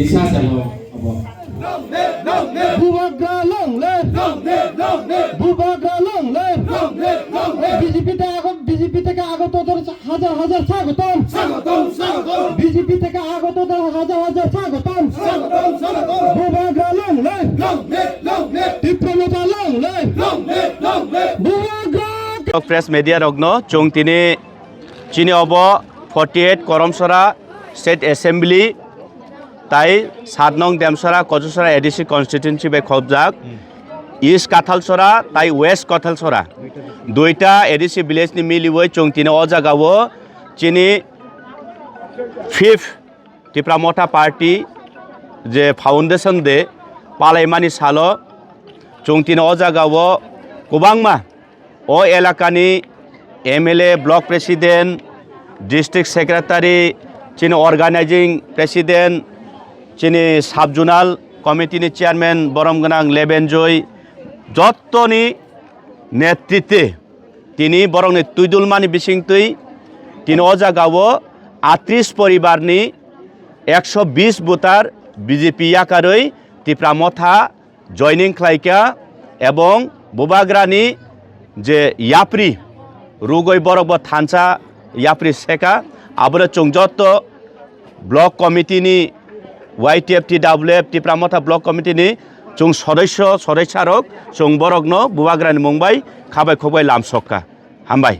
Desa Jalo apa? Bubaga long le, bubaga long le, BJP থেকে আগতদের হাজার হাজার স্বাগতম, বিজেপি থেকে আগতদের হাজার হাজার স্বাগতম, বুবাগা লং লে, টিপ্রমতা লং লে, বুবাগা প্রেস মিডিয়া রগ্ন চং তিনি চিনি অব 48 করমসরা স্টেট এসেম্বলি তাই 7 নং দেমসরা কচুসরা এডিসি কনস্টিটিউয়েন্সি বে খবজাক ইস্ট কাথালসরা তাই ওয়েস্ট কাথালসরা দুইটা এডিসি ভিলেজ নি মিলিবই চং তিনি অ জায়গাও চিনি 5th টিপ্রামতা পার্টি যে ফাউন্ডেশন দে পালাইমানি সালো চং তিনি অ জায়গাও গোबांमा अ एलाकानि MLA block president district secretary चिनि अर्गानाइजिंग प्रेसिडेंट चिनि साब जोनाल कमिटिनि चेयरमैन बरमगोनां लेबेनजय जत्तनि नेतृत्वे तिनि बरंनि तुइदुलमानि बिसिंतै तिनि अ जागाव 38 परिवारनि 120 भोटार बीजेपी याकारै तिप्रामथा जयनिं खालायका एवं बुबाग्रानि जे याप्रि रुगै बरग थानसा याप्रि सेका आबो चंजत ब्लक कमिटिनि YTF TWF टिप्रामथा ब्लक कमिटिनि चुं सदस्य सदस्यरक चुं बरगनो बुबाग्रानि मुंबाय खाबाय खबाय लामसक्का हामबाय।